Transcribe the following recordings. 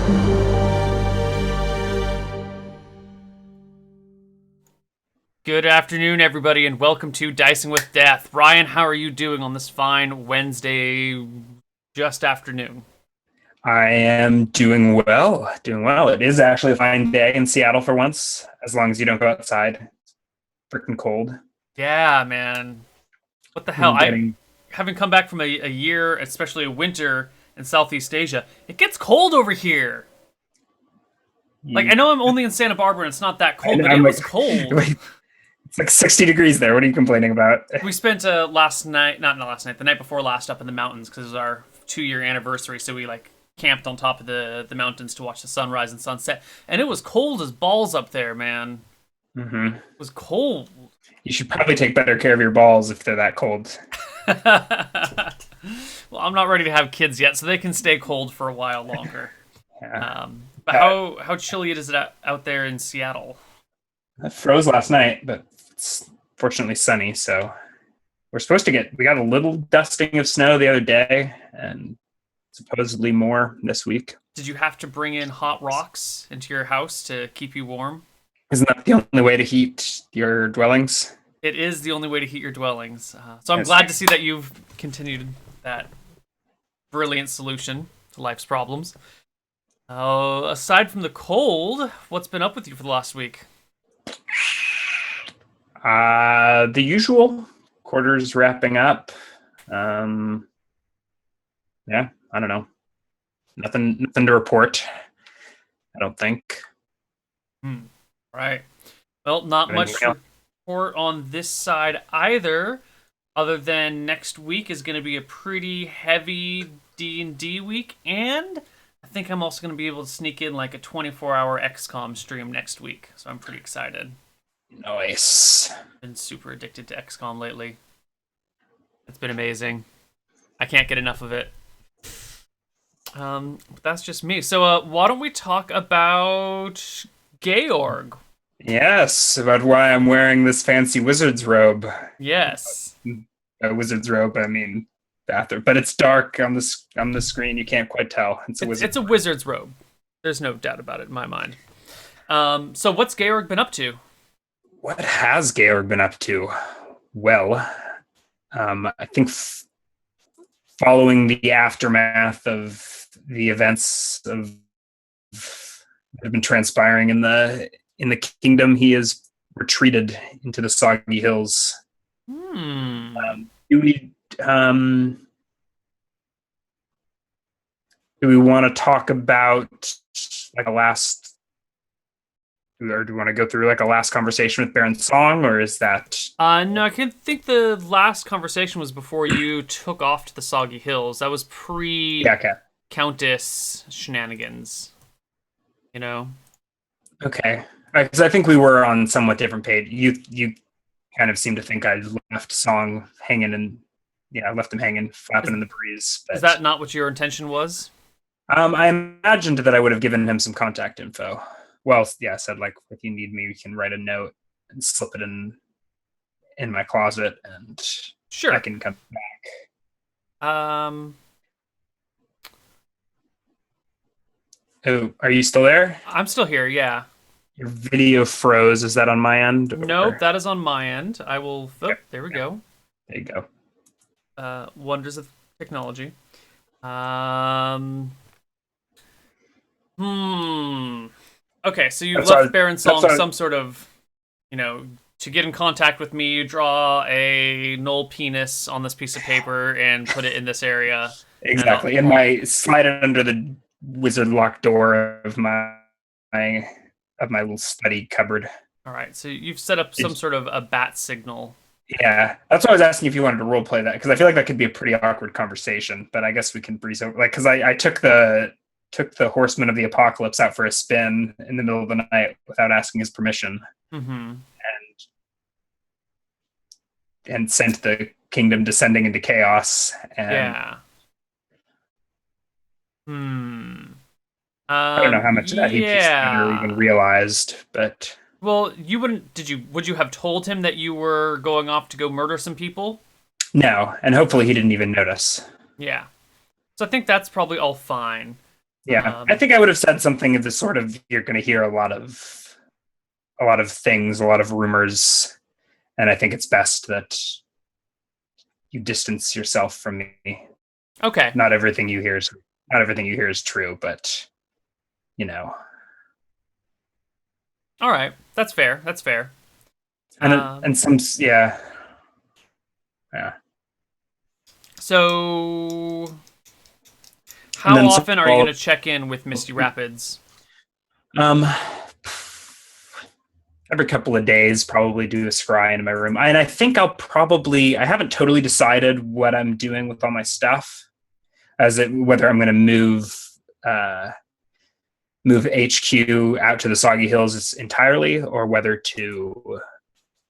Good afternoon, everybody, and welcome to Dicing with Death. Ryan, how are you doing on this fine Wednesday just afternoon? I am doing well. Doing well. It is actually a fine day in Seattle for once, as long as you don't go outside. Freaking cold. Yeah, man. What the hell? I'm I getting. haven't come back from a year, especially a winter in Southeast Asia. It gets cold over here. Like, I know I'm only in Santa Barbara and it's not that cold, but I'm it like, was cold. wait, it's like 60 degrees there. What are you complaining about? We spent last night, not last night, the night before last up in the mountains because it was our 2-year anniversary. So we like camped on top of the mountains to watch the sunrise and sunset, and it was cold as balls up there, man. Mm-hmm. It was cold. You should probably take better care of your balls if they're that cold. Well, I'm not ready to have kids yet, so they can stay cold for a while longer. Yeah. But how chilly is it out there in Seattle? It froze last night, but it's fortunately sunny. So we got a little dusting of snow the other day, and supposedly more this week. Did you have to bring in hot rocks into your house to keep you warm? Isn't that the only way to heat your dwellings? It is the only way to heat your dwellings. So I'm Yes. glad to see that you've continued that brilliant solution to life's problems. Aside from the cold, what's been up with you for the last week? The usual quarters wrapping up. Yeah, I don't know. Nothing to report. I don't think. Right. Well, not much Anything else? report on this side either, other than next week is going to be a pretty heavy D&D week, and I think I'm also going to be able to sneak in like a 24-hour XCOM stream next week, so I'm pretty excited. Nice. Been super addicted to XCOM lately. It's been amazing. I can't get enough of it. But that's just me. So, why don't we talk about Georg? Yes, about why I'm wearing this fancy wizard's robe. Yes. A wizard's robe, I mean bathrobe, but it's dark on the screen. You can't quite tell. It's a wizard's robe. There's no doubt about it in my mind. So what's Georg been up to? What has Georg been up to? Well, I think following the aftermath of the events that have been transpiring in the kingdom, he has retreated into the Soggy Hills. Do we want to talk about like a last, or do we want to go through like a last conversation with Baron Song, or is that? No, I can think the last conversation was before you took off to the Soggy Hills. That was pre Countess shenanigans. You know? Okay. Because I think we were on somewhat different page. You kind of seem to think I left Song hanging, and I left him hanging, flapping in the breeze. But, is that not what your intention was? I imagined that I would have given him some contact info. Well, yeah, I said like, if you need me, we can write a note and slip it in my closet, and sure, I can come back. Oh, are you still there? I'm still here, yeah. Your video froze. Is that on my end? Or? Nope, that is on my end. I will... Oh, Okay. There we go. There you go. Wonders of technology. Okay, so you left Baron Song some sort of, to get in contact with me, you draw a null penis on this piece of paper and put it in this area. Exactly. And slide it under the wizard locked door of my little study cupboard. All right, so you've set up some sort of a bat signal. Yeah, that's why I was asking if you wanted to role play that, because I feel like that could be a pretty awkward conversation. But I guess we can breeze over, like, because I took the Horseman of the Apocalypse out for a spin in the middle of the night without asking his permission, and sent the kingdom descending into chaos. And yeah. I don't know how much of that he even realized, but. Well, you wouldn't. Would you have told him that you were going off to go murder some people? No, and hopefully he didn't even notice. Yeah. So I think that's probably all fine. Yeah, I think I would have said something of the sort of you're going to hear a lot of things, a lot of rumors, and I think it's best that you distance yourself from me. Okay. Not everything you hear is not everything you hear is true, but you know, All right. That's fair. That's fair. and some yeah, yeah, So and how then some often are you going to check in with Misty Rapids? um every couple of days probably do a scry in my room, and I think I haven't totally decided what I'm doing with all my stuff, as it whether I'm going to uh move HQ out to the Soggy Hills entirely, or whether to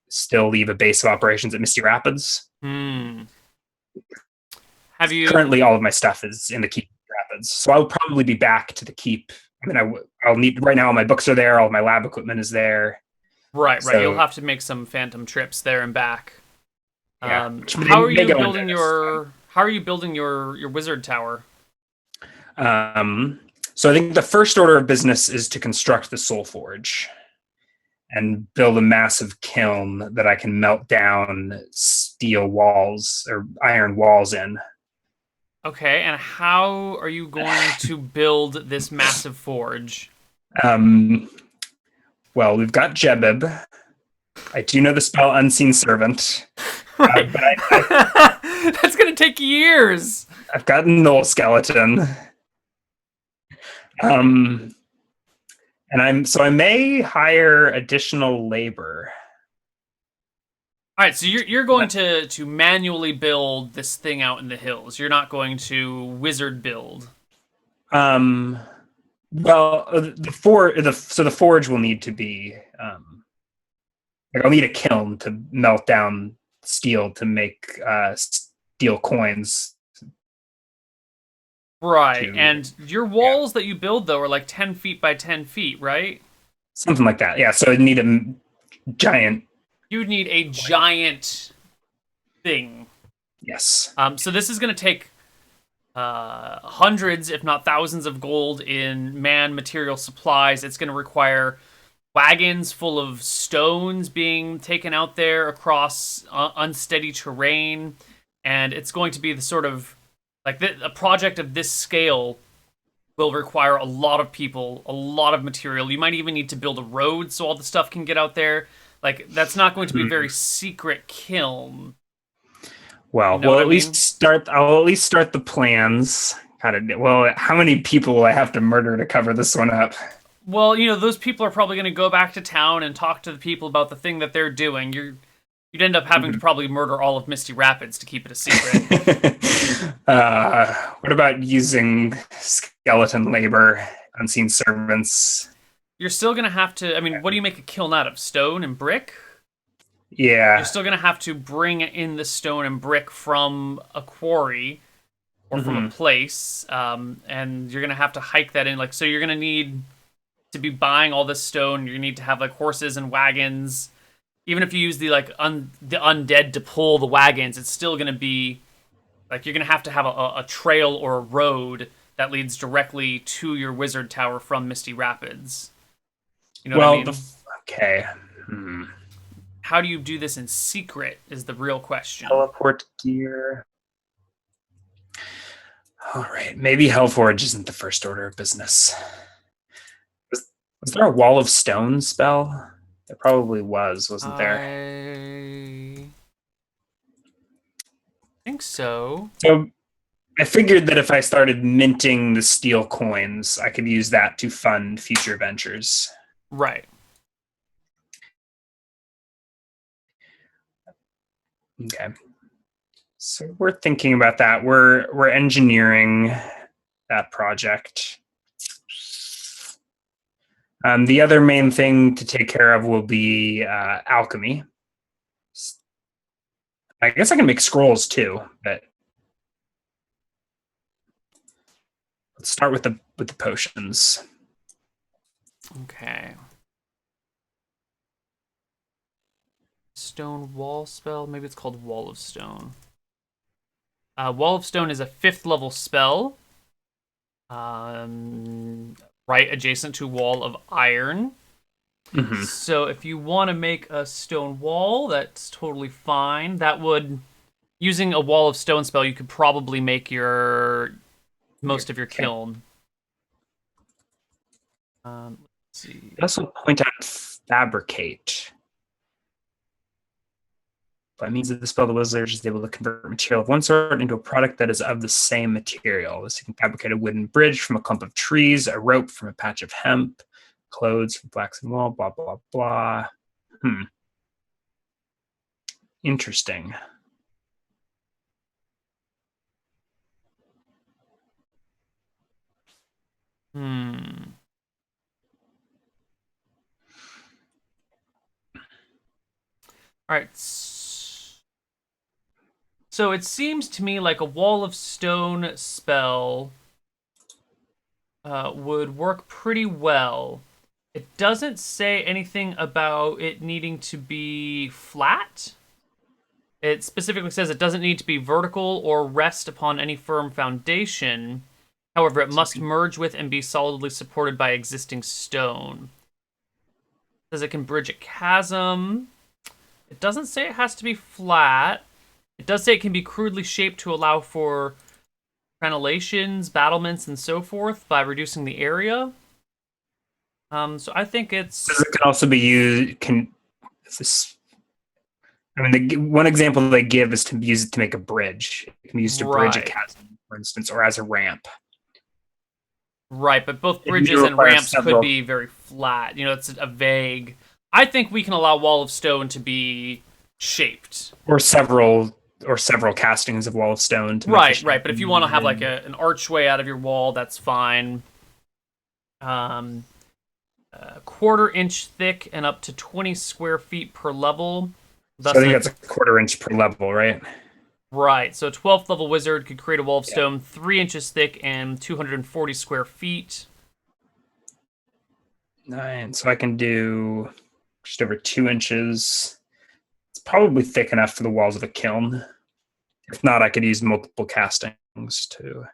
still leave a base of operations at Misty Rapids. Hmm. Have you Currently, all of my stuff is in the Keep Rapids, so I'll probably be back to the Keep. I mean, I'll need right now. All my books are there. All my lab equipment is there. right, right. You'll So have to make some phantom trips there and back. yeah, How are they you go into building this. your wizard tower? Um, so I think the first order of business is to construct the Soul Forge and build a massive kiln that I can melt down steel walls or iron walls in. Okay, and how are you going to build this massive forge? Um, well, we've got Jebib. I do know the spell Unseen Servant, Right. but That's gonna take years. I've got Null Skeleton. Um, and I may hire additional labor. All right, so you're going to manually build this thing out in the hills. You're not going to wizard build. Um, well, the forge will need to be like I'll need a kiln to melt down steel to make steel coins. Right, To and your yeah, walls that you build though are like 10 feet by 10 feet, right? something like that. Yeah, so I need a giant. You would need a giant thing. Yes. So this is going to take hundreds, if not thousands, of gold in man material supplies. It's going to require wagons full of stones being taken out there across unsteady terrain, and it's going to be the sort of like a project of this scale will require a lot of people, a lot of material. You might even need to build a road so all the stuff can get out there. Like that's not going to be a very secret kiln. You Well, know what I mean? I'll at least start the plans. Well, how many people will I have to murder to cover this one up? Well, those people are probably going to go back to town and talk to the people about the thing that they're doing. You'd end up having to probably murder all of Misty Rapids to keep it a secret. What about using skeleton labor, unseen servants? You're still going to have to. I mean, what do you make a kiln out of? Stone and brick? You're Yeah. still going to have to bring in the stone and brick from a quarry or from a Mm-hmm. place, and you're going to have to hike that in. Like, so you're going to need to be buying all this stone. You're going to need to have like horses and wagons. Even if you use the the undead to pull the wagons, it's still going to be like you're going to have a trail or a road that leads directly to your wizard tower from Misty Rapids. You know what I Well, mean? okay. Hmm. How do you do this in secret is the real question. Teleport gear. All right. Maybe Hellforge isn't the first order of business. Was there a Wall of Stone spell? There probably was, wasn't there? I think so. So I figured that if I started minting the steel coins, I could use that to fund future ventures. Right. Okay. So we're thinking about that. We're engineering that project. The other main thing to take care of will be alchemy. I guess I can make scrolls too, but let's start with the potions. Okay. Stone wall spell. Maybe it's called Wall of Stone. Wall of Stone is a 5th level spell. right adjacent to wall of iron. Hmm. So if you want to make a stone wall, that's totally fine. That would, using a wall of stone spell, you could probably make your most of your Okay. kiln. Let's see. I also point out fabricate. By means of the spell, the wizard is able to convert material of one sort into a product that is of the same material. This can fabricate a wooden bridge from a clump of trees, a rope from a patch of hemp, clothes from flax and wool, blah, blah, blah. Interesting. Hmm. All right. So it seems to me like a wall of stone spell would work pretty well. It doesn't say anything about it needing to be flat. It specifically says it doesn't need to be vertical or rest upon any firm foundation. However, it must merge with and be solidly supported by existing stone. It says it can bridge a chasm. It doesn't say it has to be flat. It does say it can be crudely shaped to allow for crenellations, battlements, and so forth by reducing the area. So I think Says it's it can also be used. This, I mean, one example they give is to use it to make a bridge. It can be used to bridge a right. chasm, for instance, or as a ramp. Right, but both It may bridges and require ramps could several be very flat. It's a vague. I think we can allow Wall of Stone to be shaped. or several castings of wall of stone to make the Right, shape right. But you if you want to have like needed. an archway out of your wall, that's fine. Um, a quarter inch thick and up to 20 square feet per level. So I Thus, think that's a quarter inch per level, right? right. So a 12th level wizard could create a wall of Yeah. stone 3 inches thick and 240 square feet. 9. So I can do just over 2 inches. It's probably thick enough for the walls of a kiln. If not, I could use multiple castings too.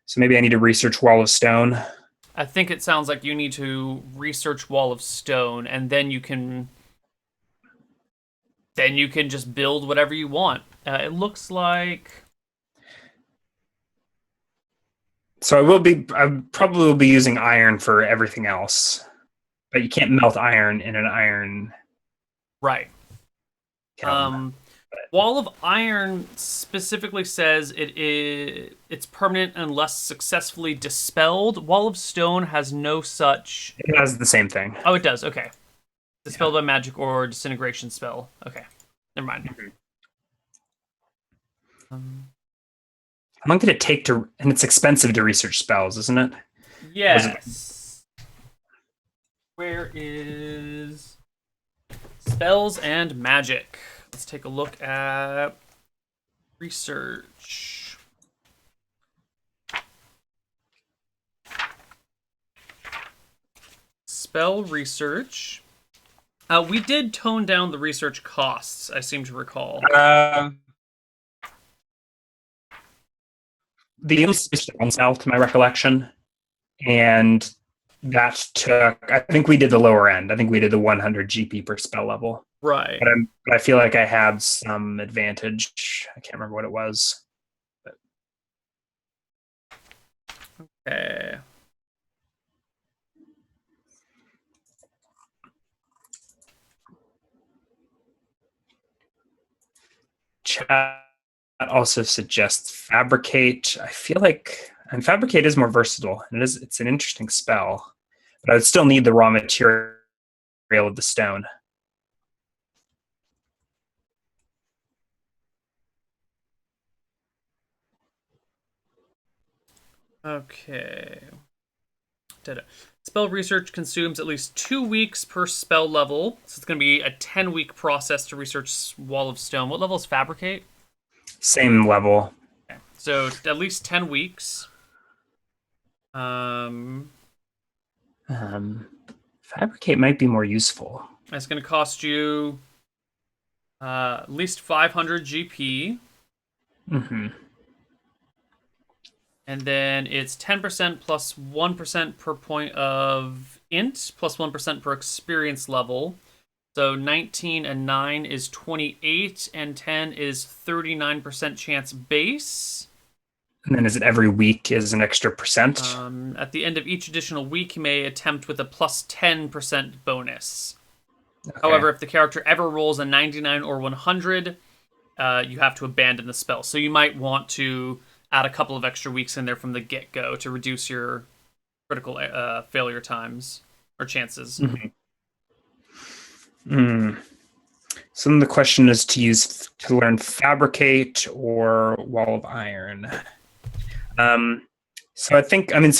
So maybe I need to research wall of stone. I think it sounds like you need to research Wall of Stone, and then you can just build whatever you want. It looks like So I probably will be using iron for everything else, but you can't melt iron in an iron right. kiln. Um, Wall of Iron specifically says it's permanent unless successfully dispelled. Wall of Stone has no such. It has the same thing. Oh, it does. Okay, Yeah. dispelled by magic or disintegration spell. Okay, never mind. Mhm. Um, How long did it take to? And it's expensive to research spells, isn't it? Was it? yes. Where is spells and magic? Let's take a look at research. Spell research. We did tone down the research costs, I seem to recall. The on spell, to my recollection, and that took. I think we did the lower end. I think we did the 100 GP per spell level. Right. But I feel like I had some advantage. I can't remember what it was. But Okay. chat also suggests fabricate. I feel like and fabricate is more versatile, and it's an interesting spell, but I would still need the raw material of the stone. Okay. Spell research consumes at least 2 weeks per spell level, so it's going to be a 10-week process to research Wall of Stone. What level is Fabricate? Same level. Okay. So at least 10 weeks. Um, Fabricate might be more useful. it's going to cost you at least 500 GP. Mm-hmm. And then it's 10% plus 1% per point of int, plus 1% per experience level. So 19 and 9 is 28, and 10 is 39% chance base. And then is it every week is an extra percent? At the end of each additional week, you may attempt with a plus 10% bonus. Okay. However, if the character ever rolls a 99 or 100, you have to abandon the spell. So you might want to add a couple of extra weeks in there from the get-go to reduce your critical failure times or chances. Mm-hmm. Mm. So then the question is to learn fabricate or wall of iron. So so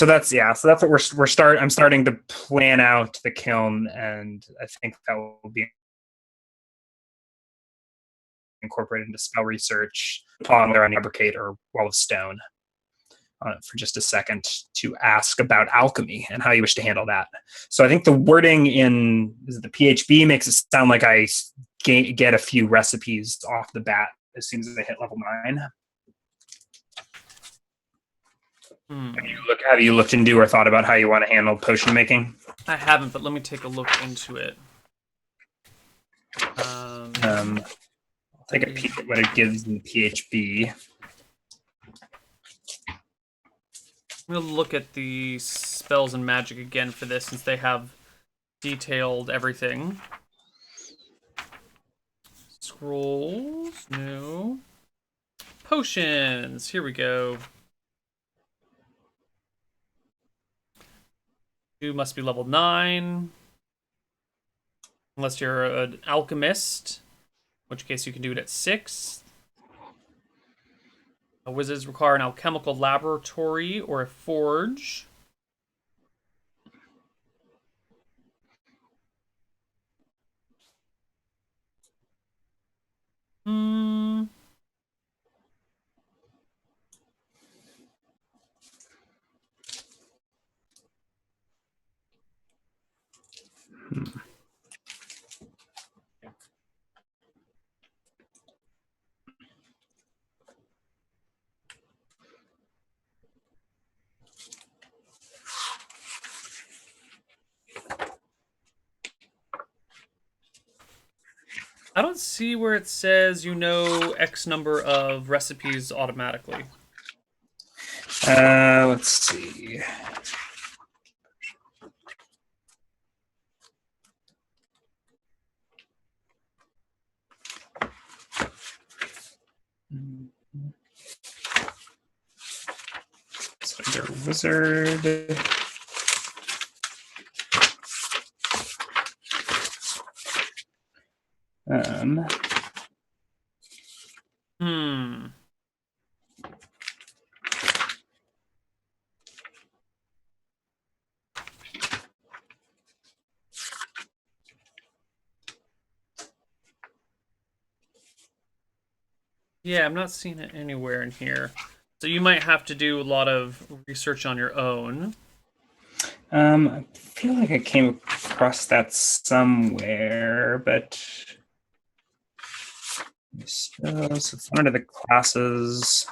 that's what I'm starting to plan out the kiln, and I think that will be incorporated into spell research upon whether I fabricate or wall of stone. For just a second to ask about alchemy and how you wish to handle that. So I think the wording in the PHB makes it sound like I get a few recipes off the bat as soon as I hit level 9. Have you looked into or thought about how you want to handle potion making? I haven't, but let me take a look into it. I'll take a peek at what it gives in the PHB. I'm going to look at the spells and magic again for this, since they have detailed everything. Scrolls, no. Potions, here we go. You must be level 9. Unless you're an alchemist, in which case you can do it at 6. Wizards require an alchemical laboratory or a forge. I don't see where it says you know X number of recipes automatically. Let's see. So wizard. Yeah, I'm not seeing it anywhere in here. So you might have to do a lot of research on your own. I feel like I came across that somewhere, but so it's one of the classes.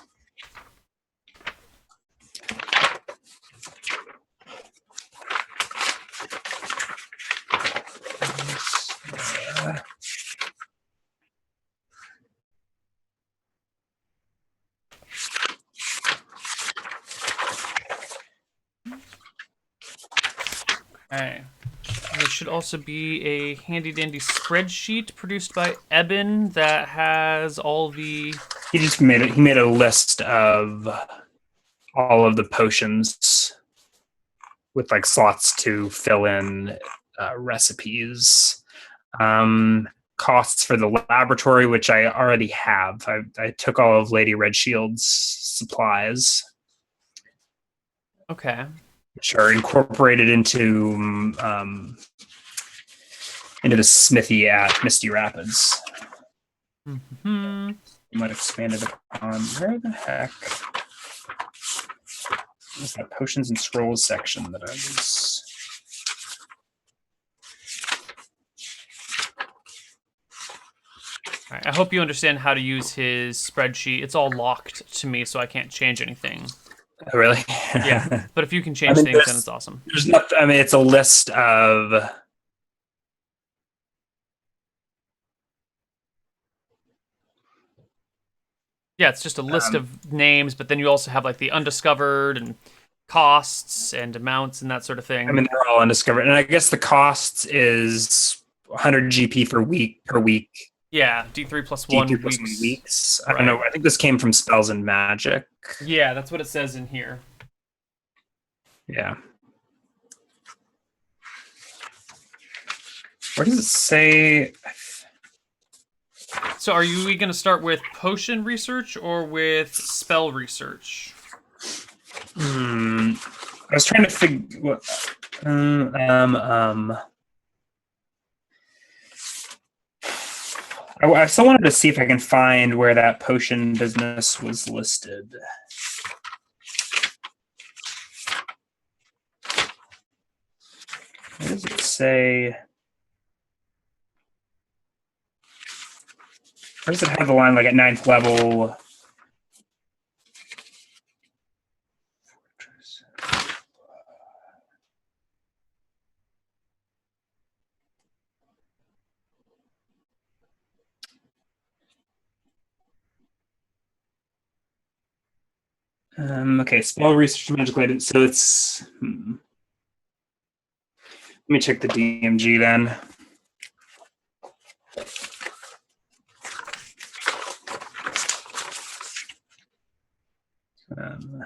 Okay. There should also be a handy dandy spreadsheet produced by Eben that has all the. He made a list of all of the potions with like slots to fill in recipes. Costs for the laboratory, which I already have. I took all of Lady Redshield's supplies. Okay. Which are incorporated into the smithy at Misty Rapids. Mm-hmm. You might expand it upon. Where the heck is that potions and scrolls section that I was? All right, I hope you understand how to use his spreadsheet. It's all locked to me, so I can't change anything. Oh, really? Yeah, but if you can I change mean, things, then it's awesome. there's not. I mean, it's a list of. Yeah, it's just a list Um, of names, but then you also have like the undiscovered and costs and amounts and that sort of I thing. mean, they're all undiscovered, and I guess the cost is 100 GP for week per week. Yeah, D3 plus D3 one plus 1 weeks. weeks. I don't Right. know. I think this came from Spells and Magic. Yeah, that's what it says in here. Yeah. Where does it say? So are you going to start with potion research or with spell research? I was trying to figure what. I still wanted to see if I can find where that potion business was listed. Where does it say? Where does it have the line like at 9th level? Okay, spell research magic related. So it's. Let me check the DMG then. Um,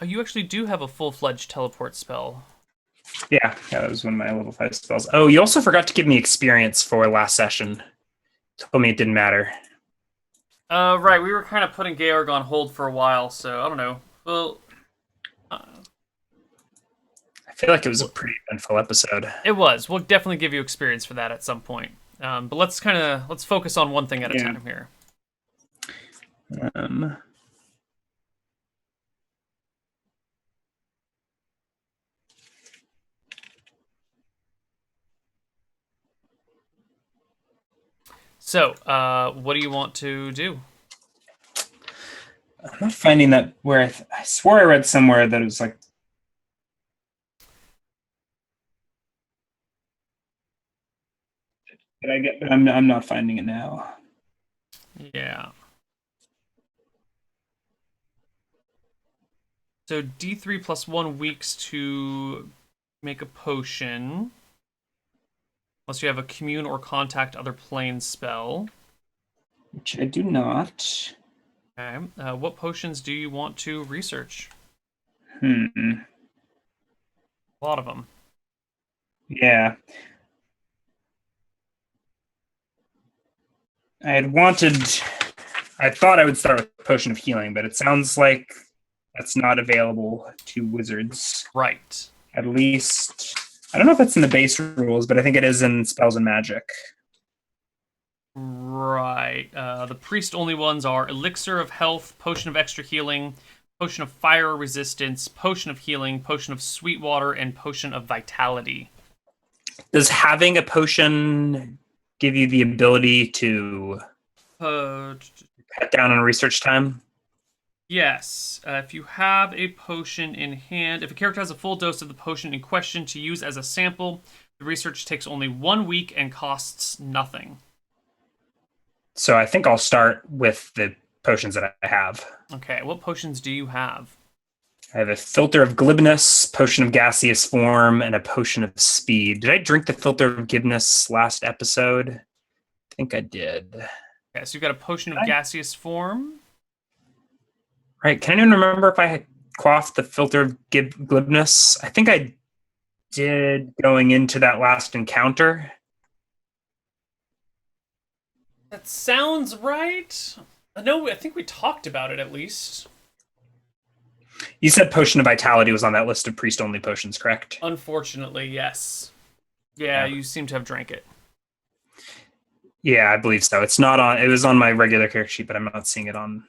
Oh, you actually do have a full-fledged teleport spell. yeah, that was one of my level 5 spells. Oh, you also forgot to give me experience for last session. Told me it didn't matter. Right, we were kind of putting Georg on hold for a while, so I don't know. Well, uh, I feel like it was a pretty eventful episode. it was. We'll definitely give you experience for that at some point. But let's focus on one thing at a Yeah. time here. Um, So, what do you want to do? I'm not finding that where I swore I read somewhere that it was like. Did I get? But I'm not finding it now. Yeah. So D3 plus 1 weeks to make a potion. Unless you have a commune or contact other plane spell. Which I do not. Okay. What potions do you want to research? Hmm. A lot of them. Yeah. I had wanted. I thought I would start with Potion of Healing, but it sounds like that's not available to wizards. Right. At least. I don't know if that's in the base rules, but I think it is in Spells and Magic. Right. The priest only ones are Elixir of Health, Potion of Extra Healing, Potion of Fire Resistance, Potion of Healing, Potion of Sweet Water, and Potion of Vitality. Does having a potion give you the ability to Uh, cut down on research time? yes. If you have a potion in hand, if a character has a full dose of the potion in question to use as a sample, the research takes only 1 week and costs nothing. So I think I'll start with the potions that I have. Okay, what potions do you have? I have a filter of glibness, potion of gaseous form, and a potion of speed. Did I drink the filter of glibness last episode? I think I did. Okay, so you've got a potion of gaseous form. Right. Can anyone remember if I had quaffed the filter of glibness? I think I did going into that last encounter. That sounds right. No, I think we talked about it at least. You said potion of vitality was on that list of priest-only potions, correct? Unfortunately, yes. Yeah, you seem to have drank it. Yeah, I believe so. It's not on. It was on my regular character sheet, but I'm not seeing it on.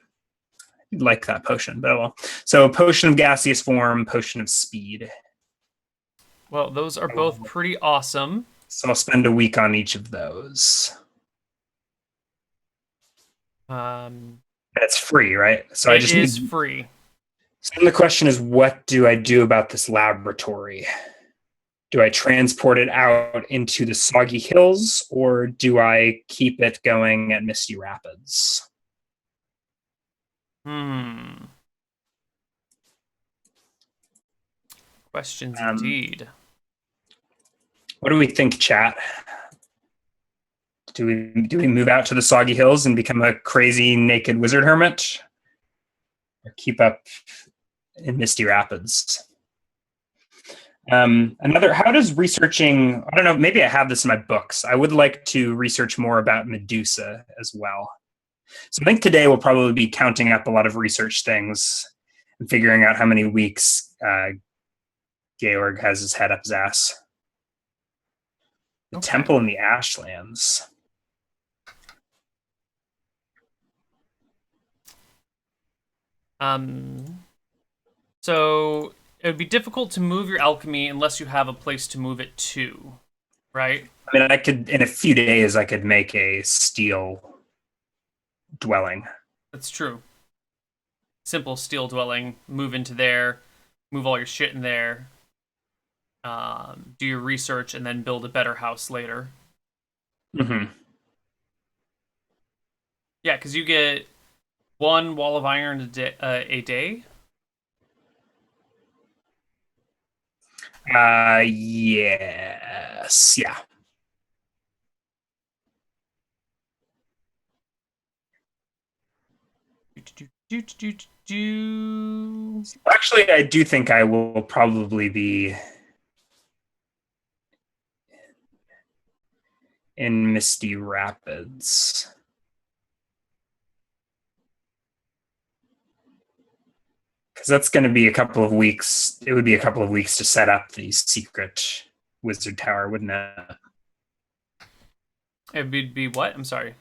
Like that potion, but well. So potion of gaseous form, potion of speed. Well, those are both pretty awesome. So I'll spend a week on each of those. That's free, right? So it is free. So then the question is, what do I do about this laboratory? Do I transport it out into the Soggy Hills, or do I keep it going at Misty Rapids? Questions indeed. What do we think, chat? Do we move out to the Soggy Hills and become a crazy naked wizard hermit, or keep up in Misty Rapids? How does researching, I don't know, maybe I have this in my books. I would like to research more about Medusa as well. So I think today we'll probably be counting up a lot of research things and figuring out how many weeks Georg has his head up his ass. The Temple in the Ashlands. So it would be difficult to move your alchemy unless you have a place to move it to, right? I mean, I could, in a few days, I could make a steel dwelling. That's true. Simple steel dwelling, move into there, move all your shit in there, do your research, and then build a better house later. Mm-hmm. Yeah, because you get 1 wall of iron a day. Yes. Yeah. Actually, I do think I will probably be in Misty Rapids. Because that's going to be a couple of weeks. It would be a couple of weeks to set up the secret wizard tower, wouldn't it? It would be what? I'm sorry.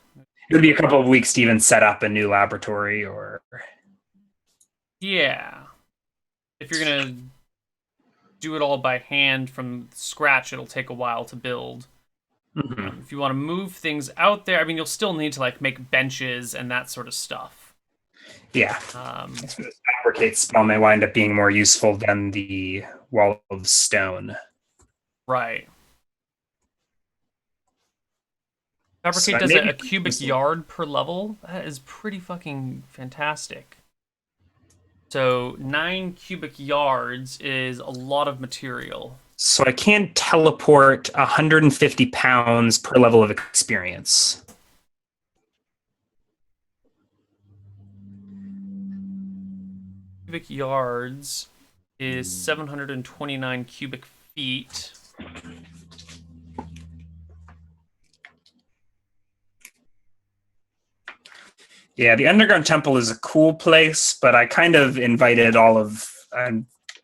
It would be a couple of weeks to even set up a new laboratory or... Yeah. If you're going to do it all by hand from scratch, it'll take a while to build. Mm-hmm. If you want to move things out there, I mean, you'll still need to like make benches and that sort of stuff. Yeah. So the fabricate spell may wind up being more useful than the wall of stone. Right. Fabricate does a cubic yard per level. That is pretty fucking fantastic. So 9 cubic yards is a lot of material. So I can teleport 150 pounds per level of experience. Cubic yards is 729 cubic feet. Yeah, the Underground Temple is a cool place, but I kind of invited all of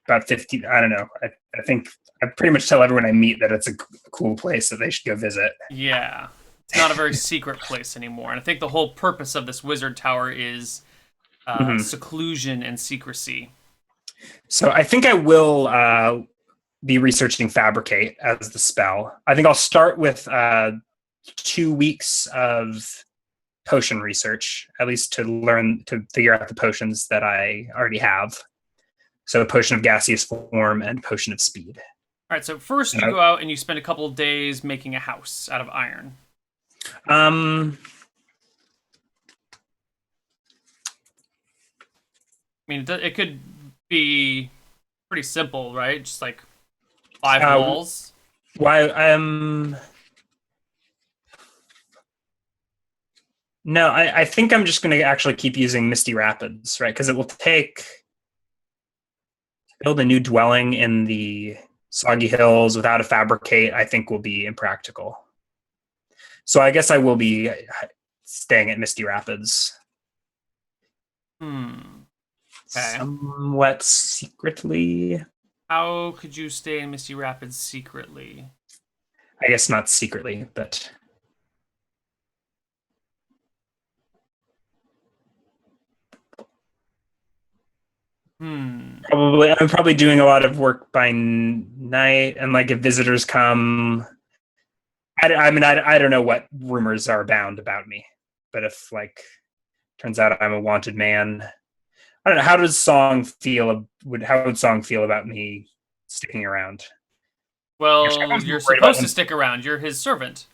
about 50. I don't know. I think I pretty much tell everyone I meet that it's a cool place that they should go visit. Yeah. It's not a very secret place anymore. And I think the whole purpose of this wizard tower is seclusion and secrecy. So I think I will be researching Fabricate as the spell. I think I'll start with 2 weeks of potion research, at least to figure out the potions that I already have. So a potion of gaseous form and potion of speed. All right, so first you go out and you spend a couple of days making a house out of iron. I mean, it could be pretty simple, right? Just like 5 Uh, walls. why? No, I think I'm just going to actually keep using Misty Rapids, right? Because it will take build a new dwelling in the Soggy Hills without a fabricate. I think will be impractical. So I guess I will be staying at Misty Rapids. Okay. Somewhat secretly. How could you stay in Misty Rapids secretly? I guess not secretly, but Hmm. I'm probably doing a lot of work by night, and like if visitors come, I mean I don't know what rumors are abound about me, but if like turns out I'm a wanted man, I don't know. How does Song feel? How would Song feel about me sticking around? Actually, I Well, was you're more worried about supposed to him. stick around. You're his servant,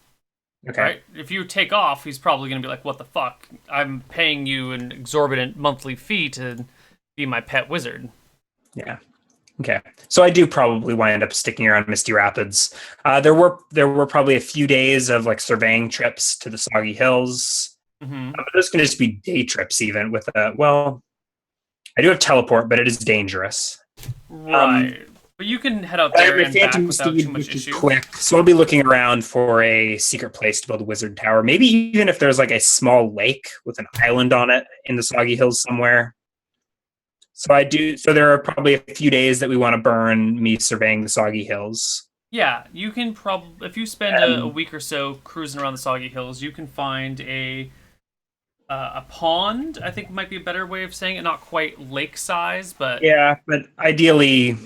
Okay, right? If you take off, he's probably going to be like, "What the fuck? I'm paying you an exorbitant monthly fee to be my pet wizard." yeah. Okay, so I do probably wind up sticking around Misty Rapids. There were probably a few days of like surveying trips to the Soggy Hills. Mm-hmm. But those can just be day trips, even with a well. I do have teleport, but it is dangerous. Um, Right. But you can head out I have there my and back Phantom without too Steed, much which is issue. quick, so I'll be looking around for a secret place to build a wizard tower. Maybe even if there's like a small lake with an island on it in the Soggy Hills somewhere. So I do. So there are probably a few days that we want to burn me surveying the Soggy Hills. Yeah, you can probably if you spend a And week or so cruising around the Soggy Hills, you can find a pond. I think might be a better way of saying it. Not quite lake size, but yeah, but ideally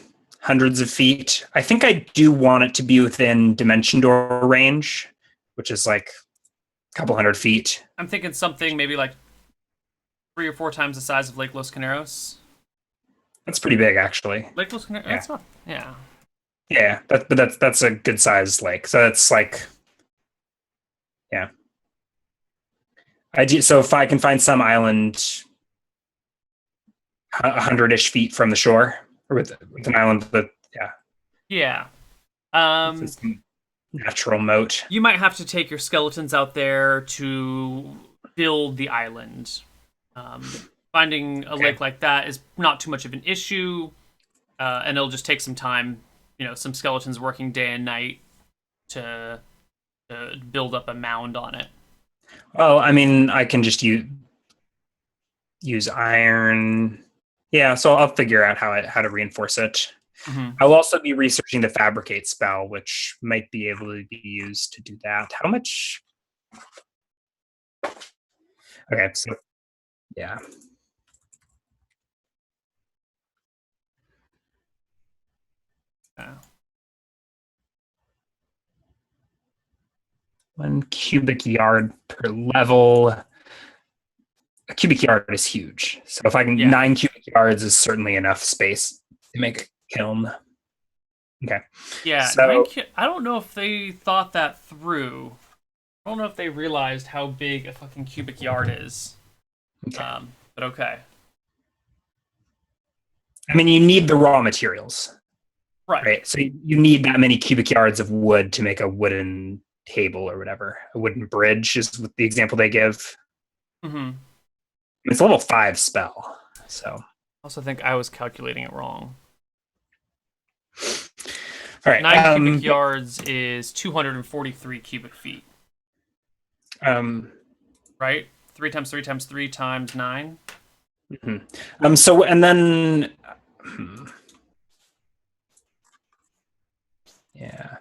hundreds of feet. I think I do want it to be within dimension door range, which is like a couple hundred feet. I'm thinking something maybe like 3 or 4 times the size of Lake Los Caneros. That's pretty big, actually. Lake Los Caneros. Yeah, That's not. Yeah. yeah. But that's a good sized lake. So that's like yeah. I do. So if I can find some island 100-ish feet from the shore, or with an island that yeah, Yeah. it's a natural moat. You might have to take your skeletons out there to build the island. Finding a Okay. lake like that is not too much of an issue, and it'll just take some time. Some skeletons working day and night to, to build up a mound on it. Well, I mean, I can just use iron. Yeah, so I'll figure out how to reinforce it. Mm-hmm. I'll also be researching the fabricate spell, which might be able to be used to do that. How much? Okay, so yeah. Yeah. 1 cubic yard per level. A cubic yard is huge. So if I can, Yeah. 9 cubic yards is certainly enough space to make a kiln. Okay. Yeah, So I don't know if they thought that through. I don't know if they realized how big a fucking cubic yard is. okay. But okay. I mean, you need the raw materials, Right. right? So you need that many cubic yards of wood to make a wooden table or whatever. A wooden bridge is the example they give. Mm-hmm. It's a level 5 spell. So Also think I was calculating it wrong. all right. 9 cubic yards is 243 cubic feet. Right? 3 times 3 times 3 times 9. So and then yeah.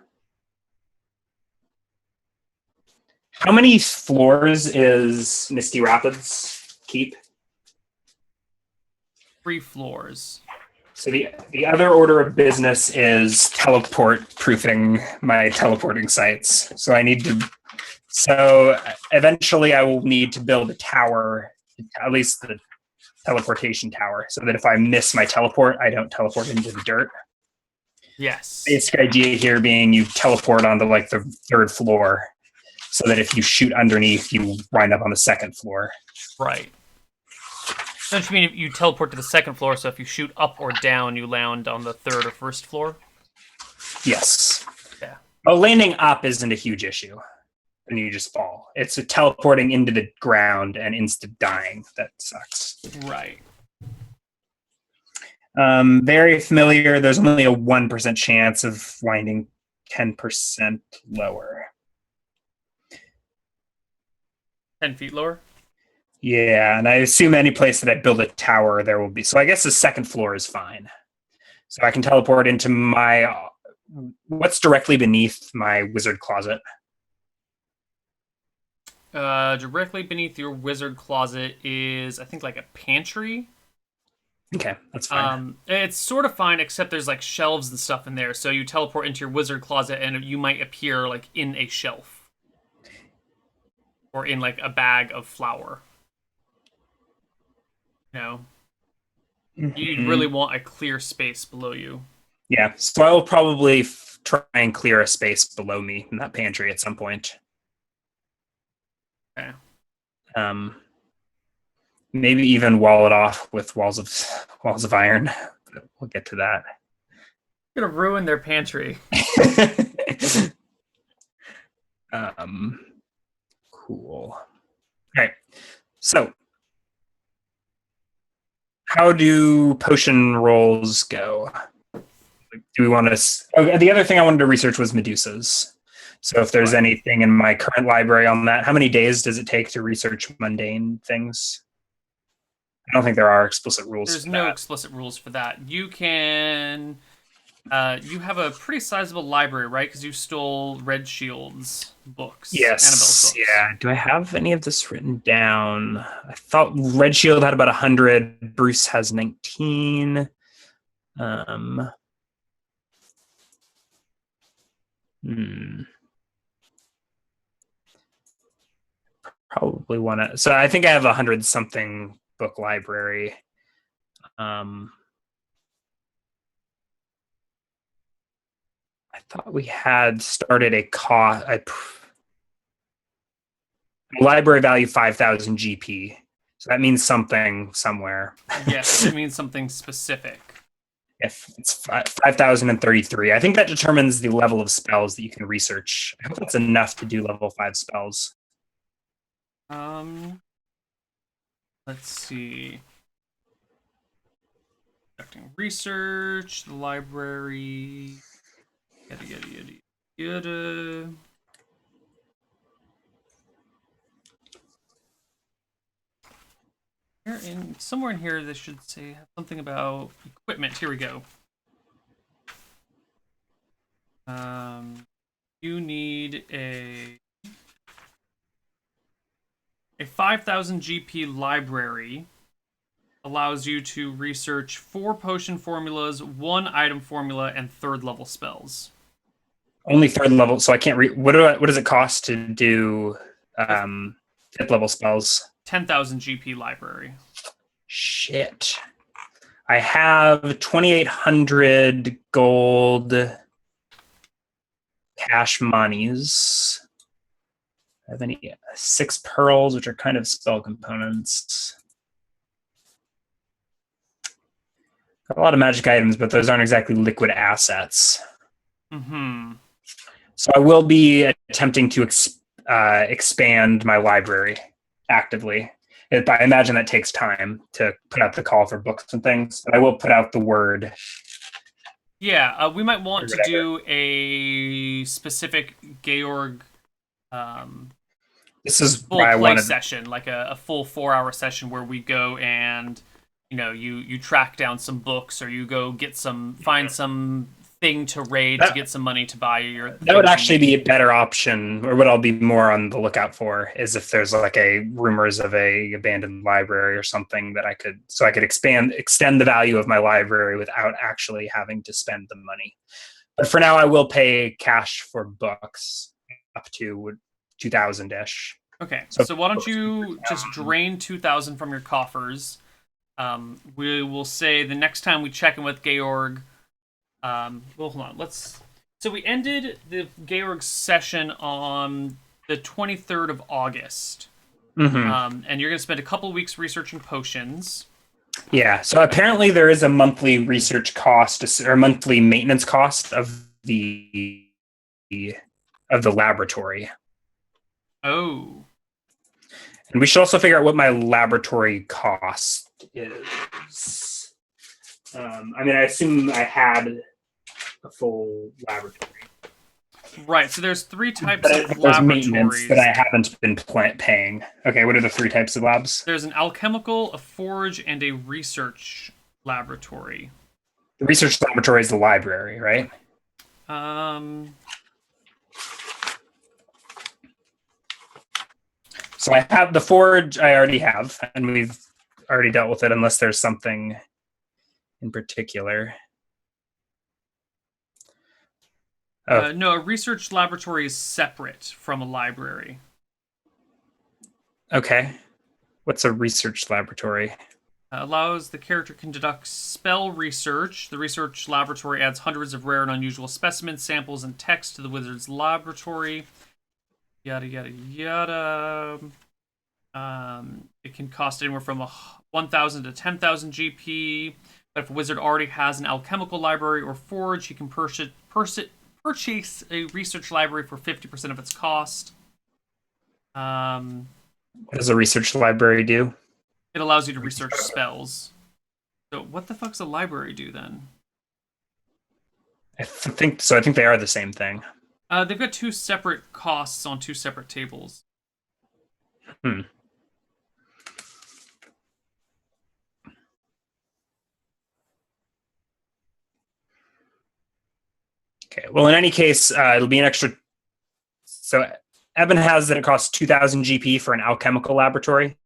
How many floors is Misty Rapids keep? 3 floors. So the other order of business is teleport proofing my teleporting sites. So I need to. So eventually, I will need to build a tower, at least the teleportation tower, so that if I miss my teleport, I don't teleport into the dirt. Yes. Basic idea here being you teleport onto like the 3rd floor, so that if you shoot underneath, you wind up on the 2nd floor. Right. Don't you mean if you teleport to the second floor, so if you shoot up or down, you land on the third or first floor? Yes. Yeah. Oh, landing up isn't a huge issue. And you just fall. It's a teleporting into the ground and instant dying that sucks. Right. Very familiar. There's only a 1% chance of winding 10% lower. 10 feet lower? Yeah, and I assume any place that I build a tower, there will be. So I guess the second floor is fine. So I can teleport into my. What's directly beneath my wizard closet? Directly beneath your wizard closet is, I think, like a pantry. Okay, that's fine. It's sort of fine, except there's like shelves and stuff in there. So you teleport into your wizard closet, and you might appear like in a shelf or in like a bag of flour. You know, you'd really want a clear space below you. Yeah, so I'll probably try and clear a space below me in that pantry at some point. Okay. Maybe even wall it off with walls of iron. We'll get to that. You're gonna ruin their pantry. Cool. All right. So, how do potion rolls go? Do we want to? Oh, the other thing I wanted to research was Medusas. So, if there's anything in my current library on that, how many days does it take to research mundane things? I don't think there are explicit rules. There's no explicit rules for that. You can. You have a pretty sizable library, right? Because you stole Red Shield's books. Yes. Annabelle's books. Yeah. Do I have any of this written down? I thought Red Shield had about 100. Bruce has 19. Probably want to. So I think I have 100 something book library. I thought we had started a library value 5,000 GP. So that means something somewhere. Yes, it means something specific. If it's 5,033, I think that determines the level of spells that you can research. I hope that's enough to do level 5 spells. Let's see. Conducting research, the library. Yada. Somewhere in here, they should say something about equipment. Here we go. You need a 5,000 GP library. Allows you to research 4 potion formulas, 1 item formula, and 3rd level spells. Only 3rd level, so I can't read. What does it cost to do 5th level spells? 10,000 GP library. Shit. I have 2,800 gold cash monies. I have any 6 pearls, which are kind of spell components. Got a lot of magic items, but those aren't exactly liquid assets. So I will be attempting to expand my library actively. I imagine that takes time to put out the call for books and things, but I will put out the word. Yeah, we might want to do a specific Georg this is full play session, like a full 4-hour session where we go and you track down some books, or you go find some thing to raid to get some money to buy your. That would actually be a better option, or what I'll be more on the lookout for is if there's like rumors of a abandoned library or something that I could extend the value of my library without actually having to spend the money. But for now, I will pay cash for books up to 2,000-ish. Okay, so why don't you just drain 2,000 from your coffers? We will say the next time we check in with Georg. Well, hold on. So we ended the Georg session on the 23rd of August. And you're going to spend a couple weeks researching potions. Yeah. So apparently there is a monthly research cost or monthly maintenance cost of the laboratory. Oh. And we should also figure out what my laboratory cost is. I mean, I assume I had a full laboratory. Right, so there's three types But I of think there's maintenance that laboratories. I haven't been paying. Okay, what are the three types of labs? There's an alchemical, a forge, and a research laboratory. The research laboratory is the library, right? Um, So I have the forge, I already have, and we've already dealt with it unless there's something in particular. Oh, no, a research laboratory is separate from a library. okay. What's a research laboratory? Allows the character can conduct spell research. The research laboratory adds hundreds of rare and unusual specimens, samples, and text to the wizard's laboratory. Yada yada yada. It can cost anywhere from 1,000 to 10,000 GP. But if a wizard already has an alchemical library or forge, he can purchase a research library for 50% of its cost. What does a research library do? It allows you to research spells. So what the fuck's a library do then? I think so. I think they are the same thing. They've got two separate costs on two separate tables. Hmm. Okay. Well, in any case, it'll be an extra. So Evan has that it costs 2,000 GP for an alchemical laboratory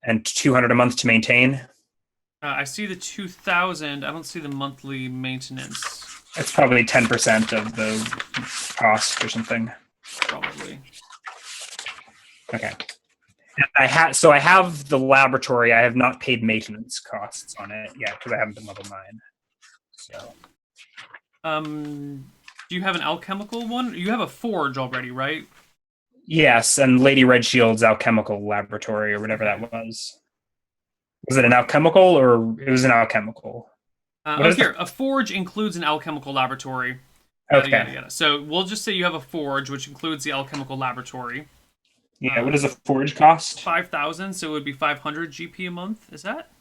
and 200 a month to maintain. I see the 2,000. I don't see the monthly maintenance. It's probably 10% of the cost or something. Probably. Okay. I have the laboratory. I have not paid maintenance costs on it yet because I haven't been level 9. So Do you have an alchemical one? You have a forge already, right? yes, and Lady Redshield's alchemical laboratory or whatever that was. Was it an alchemical or it was an alchemical? Here, a forge includes an alchemical laboratory. Yada, Okay. yada, yada. So we'll just say you have a forge, which includes the alchemical laboratory. Yeah. What does a forge cost? 5,000, so it would be 500 GP a month. Is that?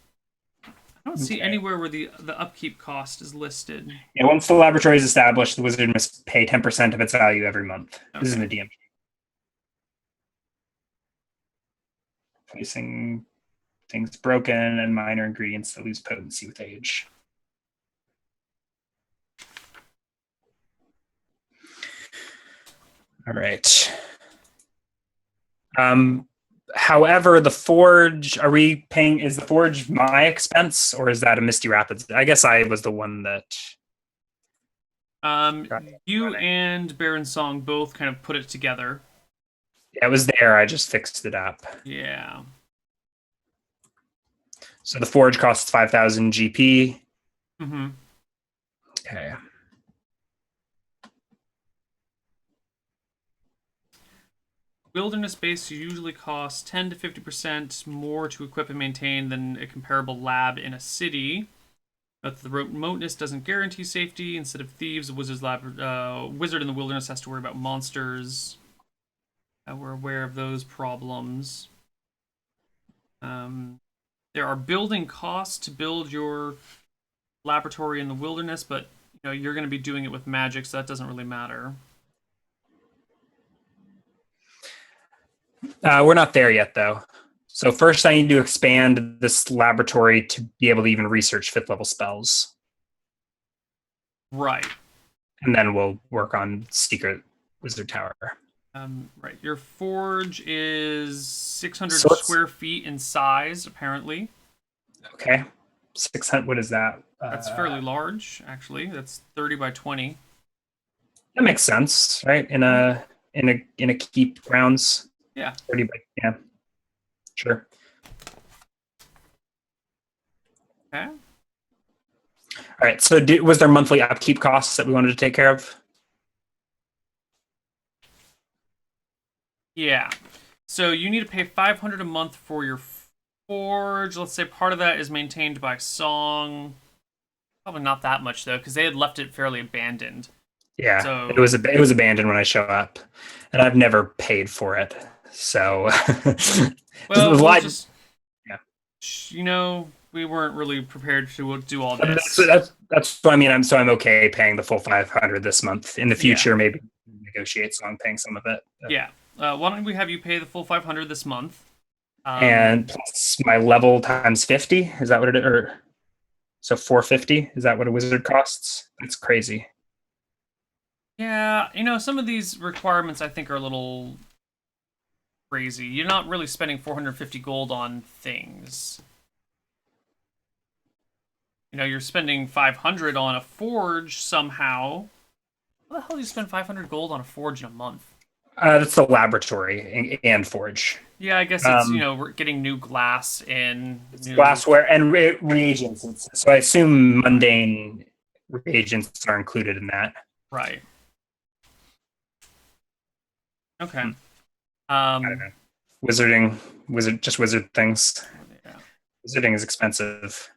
I don't see anywhere where the upkeep cost is listed. Yeah. Once the laboratory is established, the wizard must pay 10% of its value every month. Okay. This is in the DM. Placing things broken and minor ingredients that lose potency with age. All right. However, the forge, are we paying, is the forge my expense or is that a Misty Rapids? I guess I was the one that. You and Baron Song both kind of put it together. Yeah, it was there. I just fixed it up. Yeah. So the forge costs 5,000 GP. Mm-hmm. Okay. Wilderness base usually costs 10 to 50% more to equip and maintain than a comparable lab in a city. But the remoteness doesn't guarantee safety. Instead of thieves, a wizard in the wilderness has to worry about monsters. We're aware of those problems. There are building costs to build your laboratory in the wilderness, but you're going to be doing it with magic, so that doesn't really matter. We're not there yet, though. So first, I need to expand this laboratory to be able to even research 5th level spells. Right. And then we'll work on Secret Wizard Tower. Right. Your forge is 600 So square feet in size, apparently. Okay. 600. What is that? That's fairly large, actually. That's 30 by 20. That makes sense, right? In a keep grounds. Yeah. 30 by, yeah. Sure. Okay. All right. So was there monthly upkeep costs that we wanted to take care of? Yeah. So you need to pay 500 a month for your forge, let's say part of that is maintained by song. Probably not that much though, because they had left it fairly abandoned. Yeah, So it was abandoned when I show up, and I've never paid for it. So just well, the we'll light. just Yeah, we weren't really prepared to do all that's this. that's what I mean. I'm okay paying the full 500 this month. In the Yeah, future, maybe negotiate so I'm paying some of it. yeah. Why don't we have you pay the full 500 this month? And plus my level times 50. Is that what it is? Or so 450? Is that what a wizard costs? That's crazy. Yeah, some of these requirements I think are a little crazy. You're not really spending 450 gold on things. You're spending 500 on a forge somehow. How the hell do you spend 500 gold on a forge in a month? That's the laboratory and forge. Yeah, I guess it's, we're getting new glass and It's new. glassware and reagents. So I assume mundane reagents are included in that. Right. Okay. I don't know. Wizard things. Yeah. Wizarding is expensive.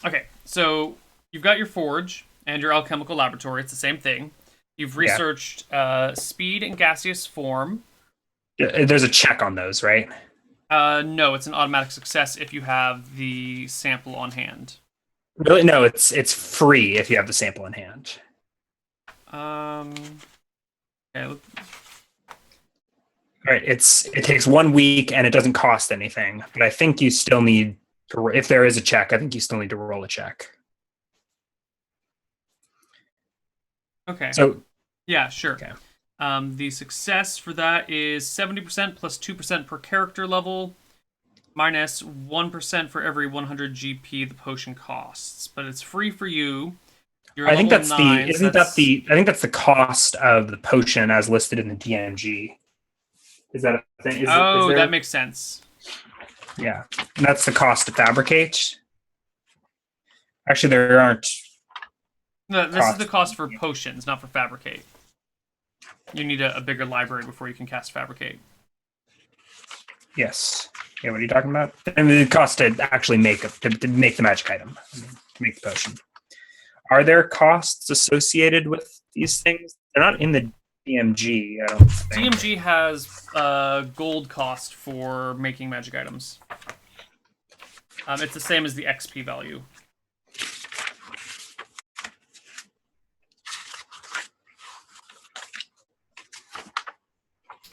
Okay, so you've got your forge and your alchemical laboratory. It's the same thing. You've researched speed and gaseous form. There's a check on those, right? No, it's an automatic success if you have the sample on hand. Really? No, it's free if you have the sample in hand. Okay, All right, it takes 1 week and it doesn't cost anything, but I think you still need to, if there is a check, I think you still need to roll a check. okay. So Yeah, sure. okay. The success for that is 70% plus 2% per character level, minus 1% for every 100 GP the potion costs. But it's free for you. You're I think level that's 9, the isn't that the I think that's the cost of the potion as listed in the DMG. Is that a thing? Is Oh, there? that makes sense. Yeah, and that's the cost to fabricate. Actually, there aren't. No, this is the cost for potions, not for fabricate. You need a bigger library before you can cast fabricate. Yes. Yeah. What are you talking about? I mean, the cost to actually make to make the magic item, to make the potion. Are there costs associated with these things? They're not in the DMG. I don't think. DMG has gold cost for making magic items. It's the same as the XP value.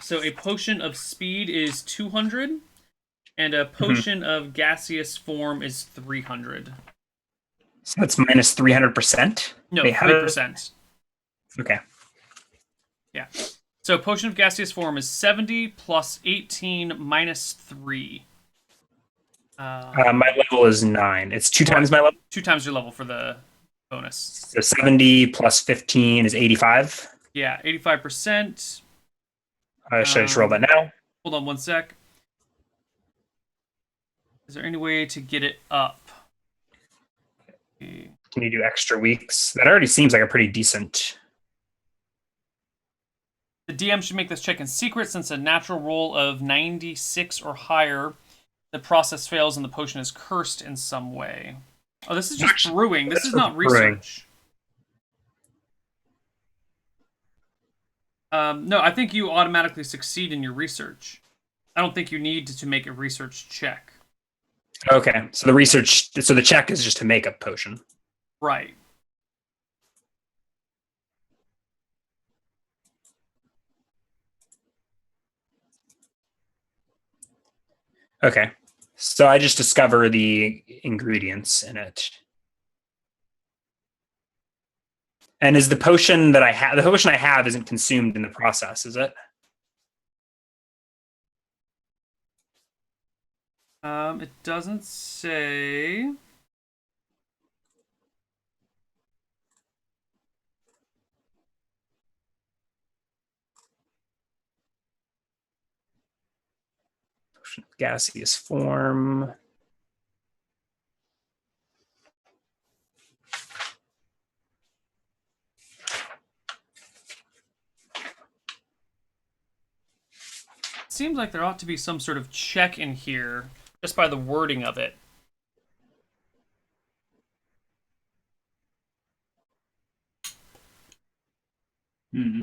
So a potion of speed is 200, and a potion of gaseous form is 300. So that's minus 300%. No, 3%. Okay. Yeah. So potion of gaseous form is 70 plus 18 minus 3. My level is 9. It's 2 times my level. 2 times your level for the bonus. So 70 plus 15 is 85. Yeah, 85%. Should I just roll that now? Hold on one sec. Is there any way to get it up? Can you do extra weeks? That already seems like a pretty decent. The DM should make this check in secret since a natural roll of 96 or higher, the process fails and the potion is cursed in some way. Oh, this is just brewing. This is not research. No, I think you automatically succeed in your research. I don't think you need to make a research check. Okay, so the check is just to make a potion. Right. Okay, so I just discover the ingredients in it. And is the potion that I have, the potion I have isn't consumed in the process, is it? It doesn't say. Gaseous form. Seems like there ought to be some sort of check in here. just by the wording of it. Hmm.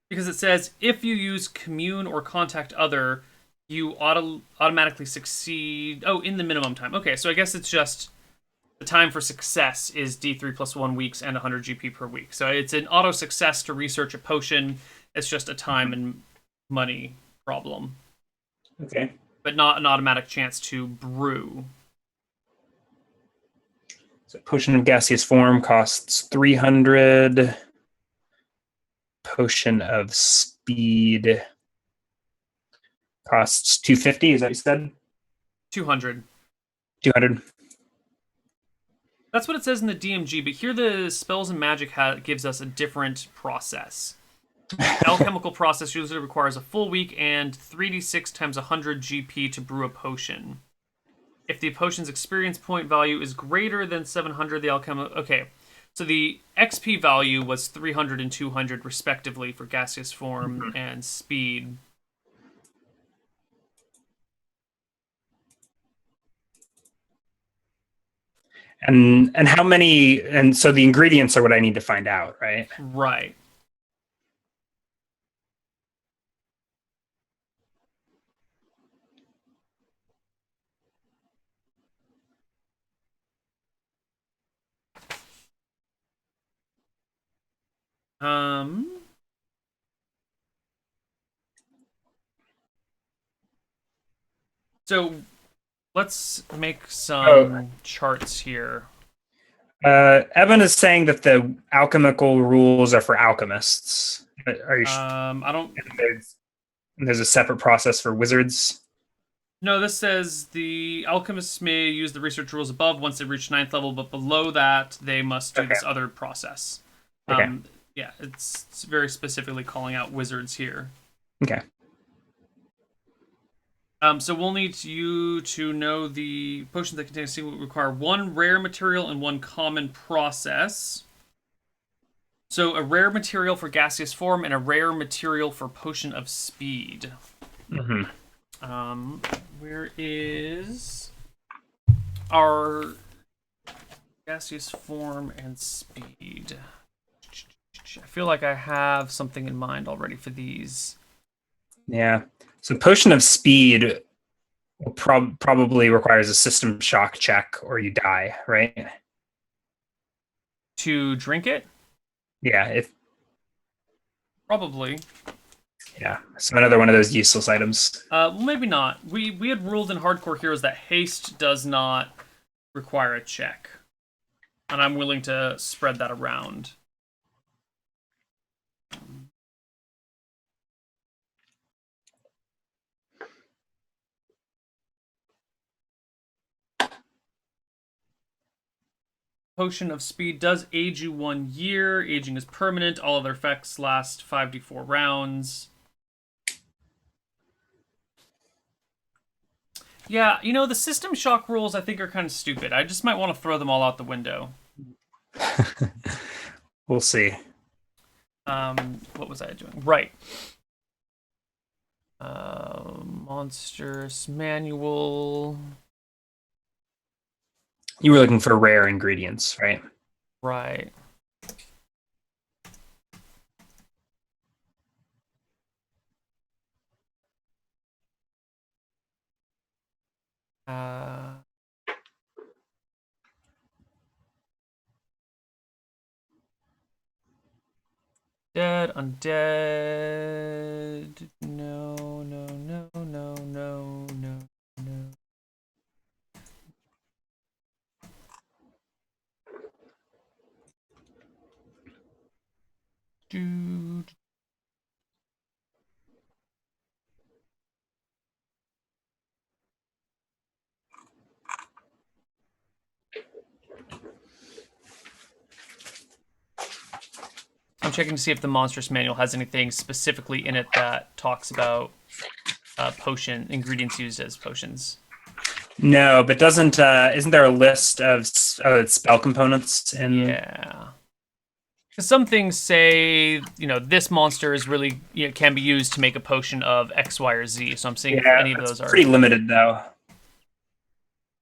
Because it says if you use commune or contact other, you automatically succeed. Oh, in the minimum time. Okay, so I guess it's just the time for success is D3 plus 1 weeks and 100 GP per week. So it's an auto success to research a potion. It's just a time and money problem, Okay. but not an automatic chance to brew. So potion of gaseous form costs 300. Potion of speed costs 250. Is that what you said? 200. 200. That's what it says in the DMG, but here the spells and magic gives us a different process. Alchemical process usually requires a full week and 3d6 times 100 GP to brew a potion. If the potion's experience point value is greater than 700, the alchemical... Okay, so the XP value was 300 and 200 respectively for gaseous form and speed. And how many? And so the ingredients are what I need to find out, right? Right. Um... So let's make some charts here. Evan is saying that the alchemical rules are for alchemists. Are you? I don't. There's a separate process for wizards. No, this says the alchemists may use the research rules above once they reach 9th level, but below that they must do this other process. Okay. Yeah, it's very specifically calling out wizards here. Okay. So we'll need you to know the potions that contain a single require one rare material and one common process. So a rare material for gaseous form and a rare material for potion of speed. Mm-hmm. Where is our gaseous form and speed? I feel like I have something in mind already for these. Yeah. So potion of speed will probably requires a system shock check or you die, right? To drink it? Yeah. Probably. Yeah. So another one of those useless items. Well, maybe not. We had ruled in Hardcore Heroes that haste does not require a check. And I'm willing to spread that around. Potion of Speed does age you 1 year. Aging is permanent. All other effects last 5d4 rounds. Yeah, you know, the system shock rules I think are kind of stupid. I just might want to throw them all out the window. We'll see. What was I doing? Right. Monstrous manual. You were looking for rare ingredients, right? Right. Dead, undead. No, no, no, no, no, no, no. Dude. I'm checking to see if the monstrous manual has anything specifically in it that talks about potion ingredients used as potions. No, but isn't there a list of spell components in? Yeah. some things say, this monster is really, can be used to make a potion of X, Y, or Z. So I'm seeing if Yeah, any of it's those are. pretty limited though.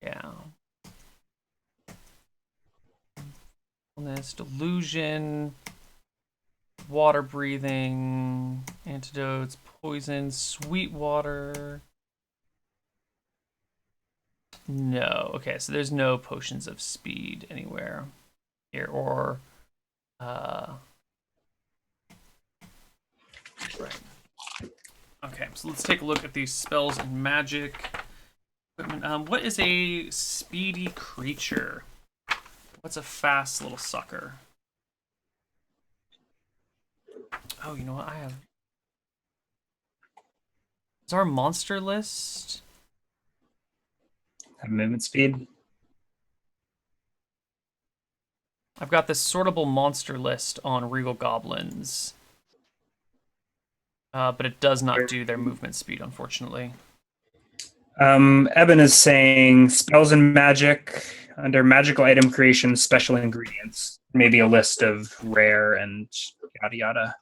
Yeah. Illness, delusion, water breathing, antidotes, poison, sweet water. No. Okay, so there's no potions of speed anywhere here, or right. Okay, so let's take a look at these spells and magic equipment. What is a speedy creature? What's a fast little sucker? Oh, you know what? I have. Is our monster list? Have movement speed. I've got this sortable monster list on Regal Goblins. But it does not do their movement speed, unfortunately. Eben is saying spells and magic under magical item creation, special ingredients. Maybe a list of rare and yada yada.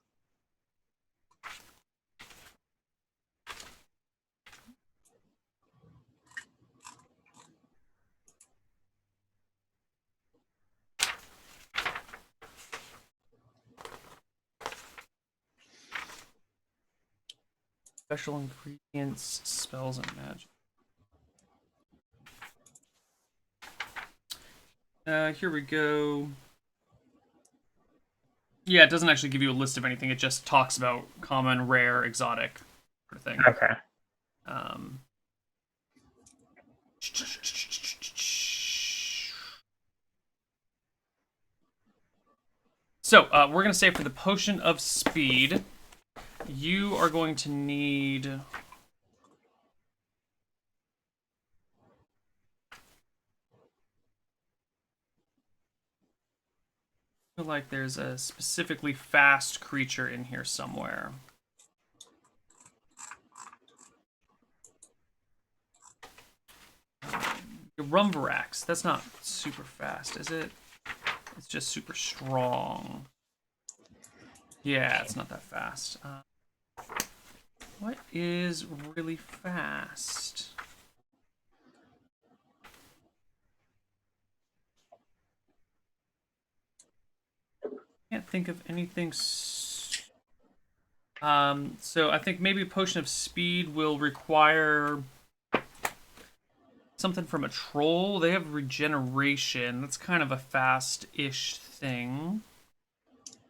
Special ingredients, spells, and magic. Here we go. Yeah, it doesn't actually give you a list of anything. It just talks about common, rare, exotic sort of thing. Okay. So, we're going to say for the potion of speed, you are going to need... I feel like there's a specifically fast creature in here somewhere. Rumvarax, that's not super fast, is it? It's just super strong. Yeah, it's not that fast. What is really fast? Can't think of anything. So I think maybe a potion of speed will require something from a troll. They have regeneration. That's kind of a fast-ish thing.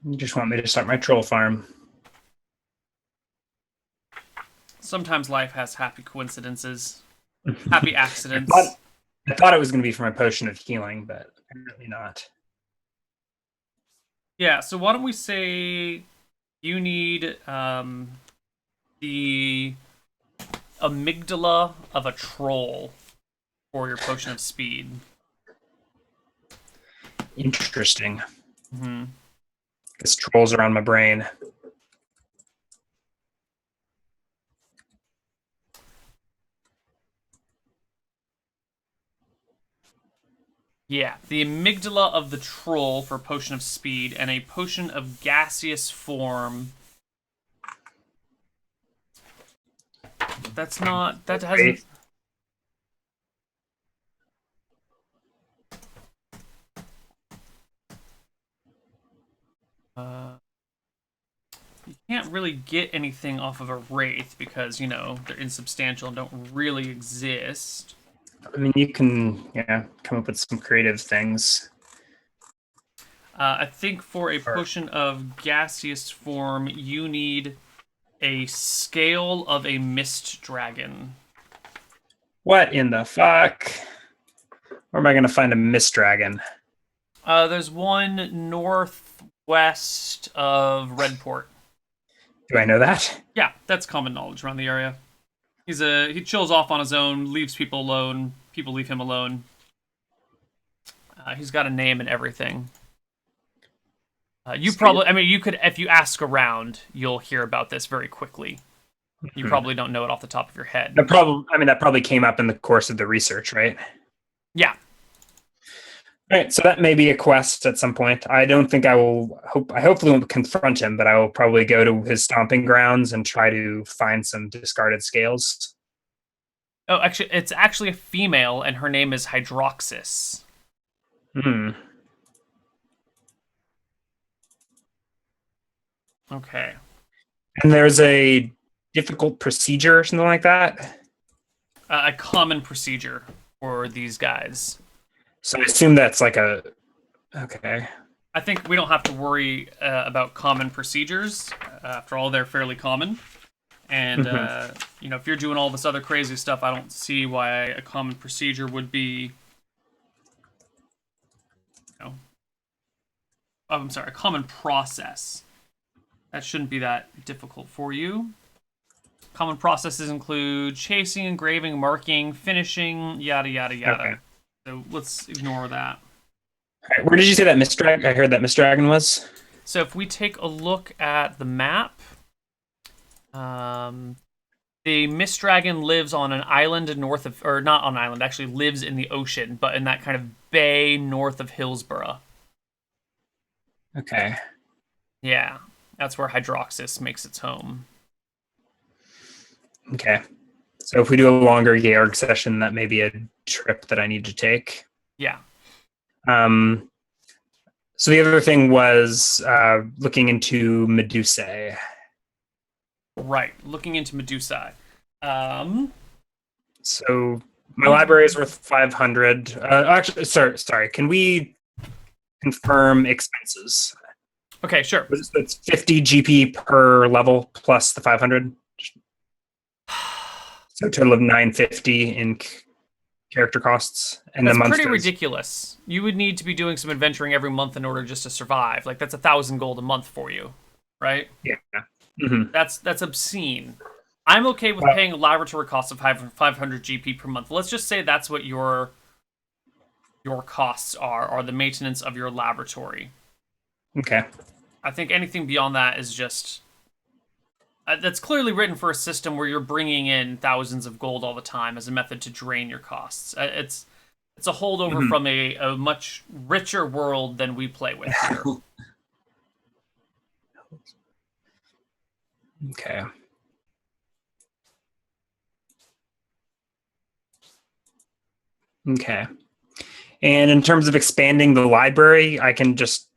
You just want me to start my troll farm. Sometimes life has happy coincidences, happy accidents. I thought it was going to be for my potion of healing, but apparently not. Yeah, so why don't we say you need the amygdala of a troll for your potion of speed. Interesting. Mm-hmm. Because trolls are on my brain. Yeah, the amygdala of the troll for potion of speed, and a potion of gaseous form. That's not... That hasn't... You can't really get anything off of a wraith because, they're insubstantial and don't really exist. I mean, you can, come up with some creative things. I think for a potion of gaseous form, you need a scale of a mist dragon. What in the fuck? Where am I going to find a mist dragon? There's one northwest of Redport. Do I know that? Yeah, that's common knowledge around the area. He chills off on his own, leaves people alone. People leave him alone. He's got a name and everything. You could, if you ask around, you'll hear about this very quickly. You probably don't know it off the top of your head. That probably came up in the course of the research, right? Yeah. All right, so that may be a quest at some point. I don't think I will. I hopefully won't confront him, but I will probably go to his stomping grounds and try to find some discarded scales. Oh, actually, it's actually a female, and her name is Hydroxys. Hmm. Okay. And there's a difficult procedure or something like that. A common procedure for these guys. So I assume that's like a. Okay. I think we don't have to worry about common procedures. After all, they're fairly common. And, if you're doing all this other crazy stuff, I don't see why a common procedure would be, I'm sorry, a common process. That shouldn't be that difficult for you. Common processes include chasing, engraving, marking, finishing, yada, yada, yada. Okay. So let's ignore that. All right, where did you say that Mist Dragon? I heard that Mist Dragon was. So if we take a look at the map, the Mist Dragon lives on an island north of, or not on an island, actually lives in the ocean, but in that kind of bay north of Hillsborough. Okay. Yeah, that's where Hydroxys makes its home. Okay. So if we do a longer Georg session, that may be a trip that I need to take. Yeah. So the other thing was looking into Medusae. Right, looking into Medusae. So my library is worth 500. Actually, sorry. Can we confirm expenses? Okay, sure. It's 50 GP per level plus the 500. So a total of 950 in character costs, and That's the month pretty ridiculous. You would need to be doing some adventuring every month in order just to survive. Like that's 1,000 gold a month for you, right? Yeah. Mm-hmm. That's obscene. I'm okay with paying a laboratory cost of 500 GP per month. Let's just say that's what your costs are the maintenance of your laboratory. Okay. I think anything beyond that is just that's clearly written for a system where you're bringing in thousands of gold all the time as a method to drain your costs. It's a holdover from a much richer world than we play with here. Okay. Okay. And in terms of expanding the library, I can just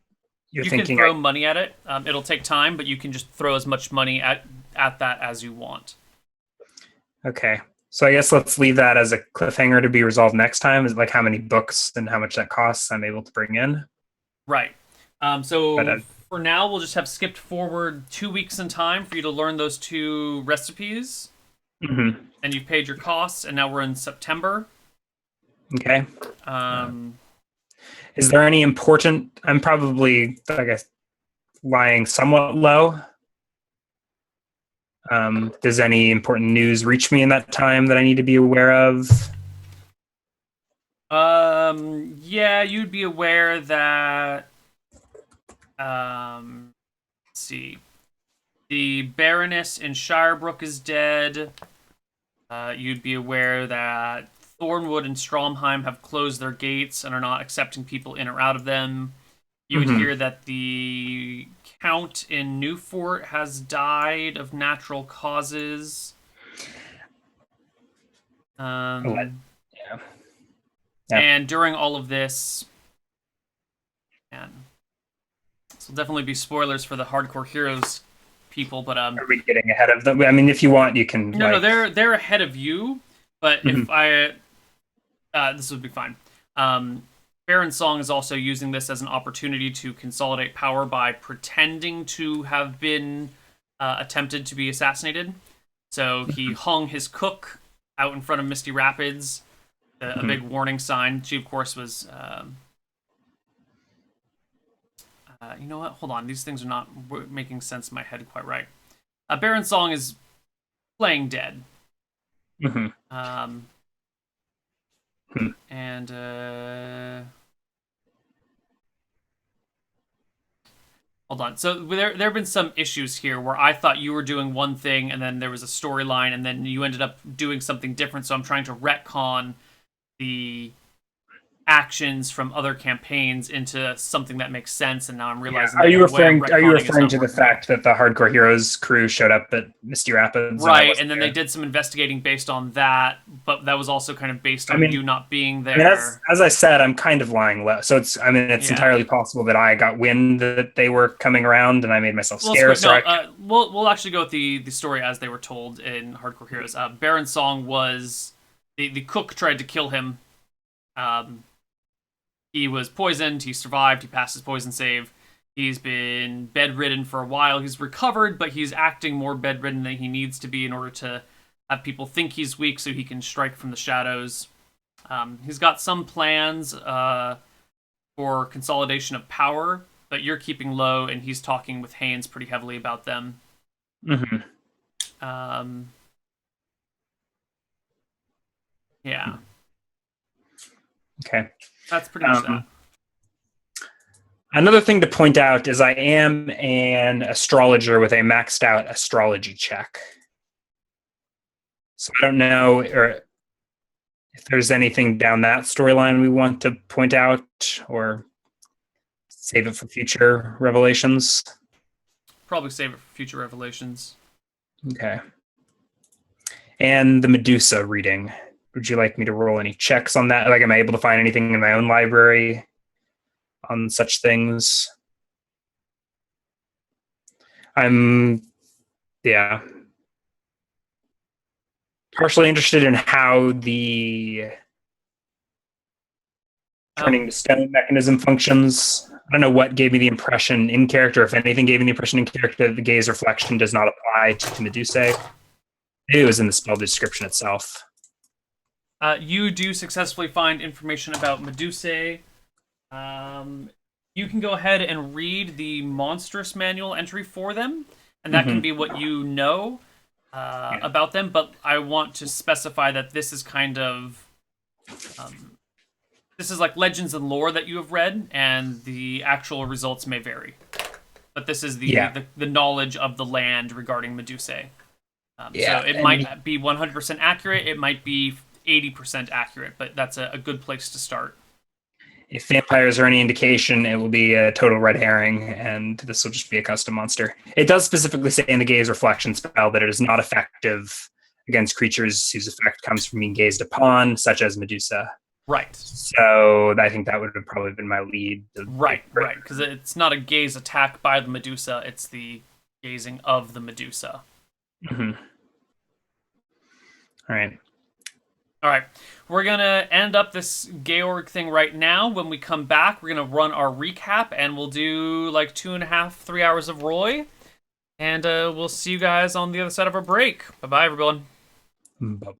You can throw money at it. It'll take time, but you can just throw as much money at that as you want. Okay. So I guess let's leave that as a cliffhanger to be resolved next time. Is like how many books and how much that costs I'm able to bring in. Right. For now, we'll just have skipped forward 2 weeks in time for you to learn those 2 recipes. Mm-hmm. And you've paid your costs, and now we're in September. Okay. Is there any important? I'm probably, I guess, lying somewhat low. Does any important news reach me in that time that I need to be aware of? Yeah, you'd be aware that. Let's see. The Baroness in Shirebrook is dead. You'd be aware that Thornwood and Stromheim have closed their gates and are not accepting people in or out of them. You would hear that the Count in Newfort has died of natural causes. Yeah. And during all of this, man, this will definitely be spoilers for the Hardcore Heroes people, but are we getting ahead of them? I mean, if you want, you can. No, they're ahead of you. But if this would be fine. Baron Song is also using this as an opportunity to consolidate power by pretending to have been attempted to be assassinated. So he hung his cook out in front of Misty Rapids, a big warning sign. She, of course, was... you know what? Hold on. These things are not making sense in my head quite right. Baron Song is playing dead. And hold on. So there have been some issues here where I thought you were doing one thing and then there was a storyline and then you ended up doing something different. So I'm trying to retcon the actions from other campaigns into something that makes sense, and now I'm Yeah. realizing Are that you the way I'm referring? Are you retconning is referring not to the working. fact that the Hardcore Heroes crew showed up at Misty Rapids and I Right, wasn't and then they there? did some investigating based on that, but that was also kind of based I on mean, you not being I mean, as there. as I said, I'm kind of lying low. So it's, I mean, it's Yeah. entirely possible that I got wind that they were coming around, and I made myself Well, it's scarce. quick. Or No, I, we'll actually go with the story as they were told in Hardcore Heroes. Baron Song was the cook tried to kill him. Um, he was poisoned. He survived. He passed his poison save. He's been bedridden for a while. He's recovered, but he's acting more bedridden than he needs to be in order to have people think he's weak, so he can strike from the shadows. He's got some plans for consolidation of power, but you're keeping low, and he's talking with Haynes pretty heavily about them. Mhm. Um, yeah, Okay. that's pretty much that. Um, Another thing to point out is I am an astrologer with a maxed out astrology check. So I don't know or if there's anything down that storyline we want to point out or save it for future revelations. Probably save it for future revelations. Okay. And the Medusa reading. Would you like me to roll any checks on that? Like, am I able to find anything in my own library on such things? I'm, yeah, partially interested in how the turning Um, to stone mechanism functions. I don't know what gave me the impression in character, if anything gave me the impression in character that the gaze reflection does not apply to Medusa. Maybe it was in the spell description itself. you do successfully find information about Medusae. You can go ahead and read the monstrous manual entry for them, and that can Mm-hmm. be what you know Yeah. about them. But I want to specify that this is kind of this is like legends and lore that you have read, and the actual results may vary. But this is Yeah. the knowledge of the land regarding Medusae. So Yeah. it And might be 100% accurate. It might be 80% accurate, but that's a good place to start. if vampires are any indication, it will be a total red herring, and this will just be a custom monster. It does specifically say in the gaze reflection spell that it is not effective against creatures whose effect comes from being gazed upon, such as Medusa. Right. So I think that would have probably been my lead. Right. Because it's not a gaze attack by the Medusa, it's the gazing of the Medusa. Mm-hmm. All right. All right. We're going to end up this Georg thing right now. When we come back, we're going to run our recap, and we'll do like 2.5, 3 hours of Roy. And we'll see you guys on the other side of our break. Bye-bye, everyone. Bye.